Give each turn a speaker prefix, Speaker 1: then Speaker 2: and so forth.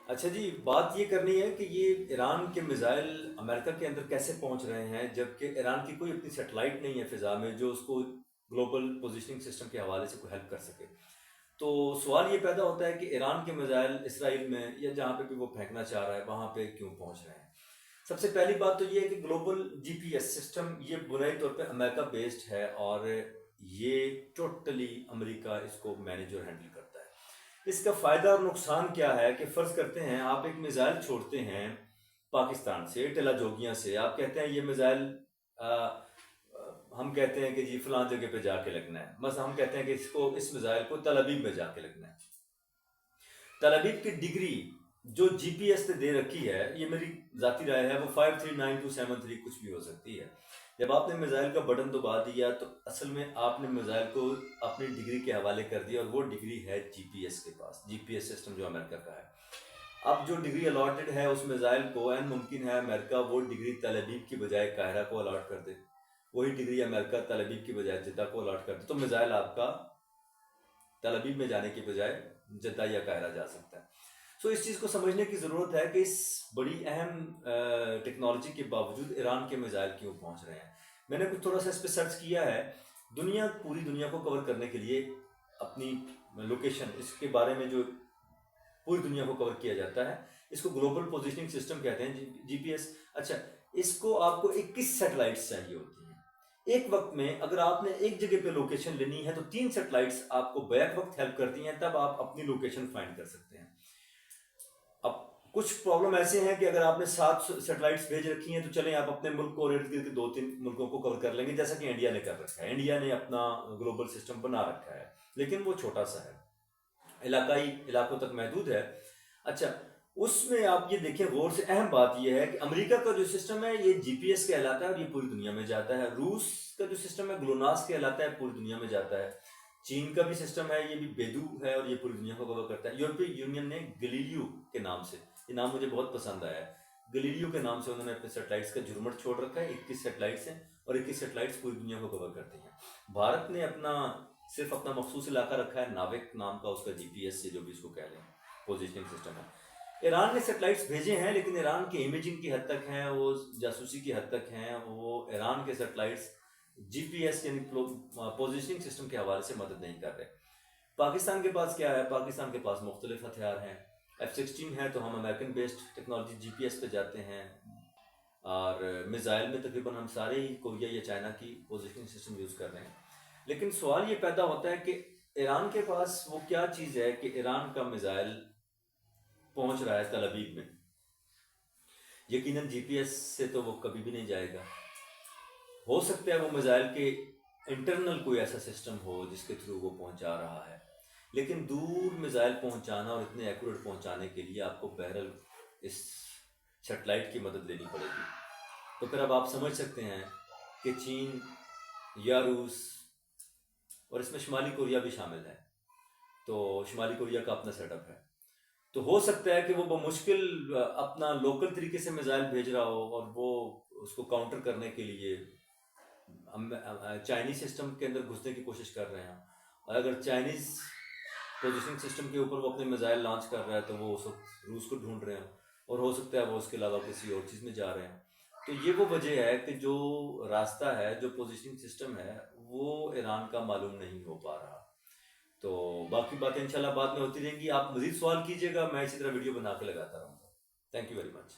Speaker 1: अच्छा जी, बात ये करनी है कि ये ईरान के मिसाइल अमेरिका के अंदर कैसे पहुंच रहे हैं, जबकि ईरान की कोई अपनी सेटेलाइट नहीं है फिजा में जो उसको ग्लोबल पोजीशनिंग सिस्टम के हवाले से कोई हेल्प कर सके। तो सवाल ये पैदा होता है कि ईरान के मिसाइल इसराइल में या जहाँ पे भी वो फेंकना चाह रहा है वहाँ पे क्यों पहुँच रहे हैं। सबसे पहली बात तो ये है कि ग्लोबल जीपीएस सिस्टम ये बुनियादी तौर पे अमेरिका बेस्ड है और ये टोटली अमेरिका इसको मैनेज और हैंडल करता है। इसका फ़ायदा और नुकसान क्या है कि फ़र्ज़ करते हैं आप एक मिसाइल छोड़ते हैं पाकिस्तान से, टिला जोगियाँ से। आप कहते हैं ये मिसाइल हम कहते हैं कि जी फलां जगह पे जाके लगना है, बस हम कहते हैं कि इसको इस मिसाइल को तल अबीब में जाके लगना है। तल अबीब की डिग्री जो जीपीएस ने दे रखी है, ये मेरी ज़ाती राय है, वो 539273 कुछ भी हो सकती है। जब आपने मिसाइल का बटन दबा दिया तो असल में आपने मिसाइल को अपनी डिग्री के हवाले कर दिया और वो डिग्री है जीपीएस के पास, जीपीएस सिस्टम जो अमेरिका का है। अब जो डिग्री अलॉटेड है उस मिसाइल को एन मुमकिन है अमेरिका वो डिग्री तल अबीब की बजाय काहिरा को अलॉट कर दे, वही डिग्री अमेरिका तल अबीब की बजाय जिद्दा को अलॉट कर दे, तो मिसाइल आपका तल अबीब में जाने की बजाय जिद्दा या काहिरा जा सकता है। सो इस चीज़ को समझने की ज़रूरत है कि इस बड़ी अहम टेक्नोलॉजी के बावजूद ईरान के मिसाइल क्यों पहुंच रहे हैं। मैंने कुछ थोड़ा सा इस पर सर्च किया है। पूरी दुनिया को कवर करने के लिए अपनी लोकेशन, इसके बारे में जो पूरी दुनिया को कवर किया जाता है, इसको ग्लोबल पोजिशनिंग सिस्टम कहते हैं, जीपीएस। अच्छा, इसको आपको 21 सैटेलाइट्स चाहिए होती हैं एक वक्त में। अगर आपने एक जगह पे लोकेशन लेनी है तो 3 सैटेलाइट्स आपको बैक वक्त हेल्प करती हैं, तब आप अपनी लोकेशन फाइंड कर सकते हैं। अब कुछ प्रॉब्लम ऐसे हैं कि अगर आपने 7 सैटेलाइट्स भेज रखी हैं तो चलें आप अपने मुल्क को और इर्द गिर्द के 2-3 मुल्कों को कवर कर लेंगे, जैसा कि इंडिया ने कर रखा है। इंडिया ने अपना ग्लोबल सिस्टम बना रखा है, लेकिन वो छोटा सा है, इलाकाई इलाकों तक महदूद है। अच्छा, उसमें आप ये देखें गौर से, अहम बात यह है कि अमेरिका का जो सिस्टम है ये जीपीएस कहलाता है और ये पूरी दुनिया में जाता है। रूस का जो सिस्टम है ग्लोनास कहलाता है, पूरी दुनिया में जाता है। चीन का भी सिस्टम है, ये भी बेदू है और ये पूरी दुनिया को कवर करता है। यूरोपीय यूनियन ने गलीलियो के नाम से, ये नाम मुझे बहुत पसंद आया है, गलीलियो के नाम से उन्होंने अपने सैटेलाइट्स का झुरमुट छोड़ रखा है। 21 सैटेलाइट्स हैं और 21 सैटेलाइट्स पूरी दुनिया को कवर करती हैं। भारत ने सिर्फ अपना मखसूस इलाका रखा है, नाविक नाम का उसका, जीपीएस से जो भी इसको कह लें, पोजिशनिंग सिस्टम है। ईरान ने सैटेलाइट्स भेजे हैं, लेकिन ईरान की इमेजिंग की हद तक हैं, वो जासूसी की हद तक हैं। वो ईरान के सैटेलाइट्स जीपीएस यानी पोजिशनिंग सिस्टम के हवाले से मदद नहीं कर रहे। पाकिस्तान के पास क्या है? पाकिस्तान के पास मुख्तलिफ हथियार हैं। F-16 है तो हम अमेरिकन बेस्ड टेक्नोलॉजी जीपीएस पे जाते हैं, और मिसाइल में तकरीबन हम सारे ही कोरिया या चाइना की पोजिशनिंग सिस्टम यूज़ कर रहे हैं। लेकिन सवाल ये पैदा होता है कि ईरान के पास वो क्या चीज़ है कि ईरान का मिसाइल पहुंच रहा है तल अबीब में। यकीनन जीपीएस से तो वो कभी भी नहीं जाएगा। हो सकता है वो मिसाइल के इंटरनल कोई ऐसा सिस्टम हो जिसके थ्रू वो पहुंचा रहा है, लेकिन दूर मिसाइल पहुंचाना और इतने एक्यूरेट पहुंचाने के लिए आपको बहरल इस सैटेलाइट की मदद लेनी पड़ेगी। तो फिर अब आप समझ सकते हैं कि चीन या रूस, और इसमें शुमाली कोरिया भी शामिल है, तो शुमाली कोरिया का अपना सेटअप है, तो हो सकता है कि वो मुश्किल अपना लोकल तरीके से मिसाइल भेज रहा हो और वो उसको काउंटर करने के लिए चाइनीज सिस्टम के अंदर घुसने की कोशिश कर रहे हैं। और अगर चाइनीज पोजिशनिंग सिस्टम के ऊपर वो अपने मिसाइल लॉन्च कर रहा है तो वो उस वक्त रूस को ढूंढ रहे हैं, और हो सकता है वो उसके अलावा किसी और चीज़ में जा रहे हैं। तो ये वो वजह है कि जो रास्ता है, जो पोजिशनिंग सिस्टम है, वो ईरान का मालूम नहीं हो पा रहा। तो बाकी बातें इंशाल्लाह बाद में होती रहेंगी। आप मजीद सवाल कीजिएगा, मैं इसी तरह वीडियो बना के लगाता रहूँगा। Thank you very much.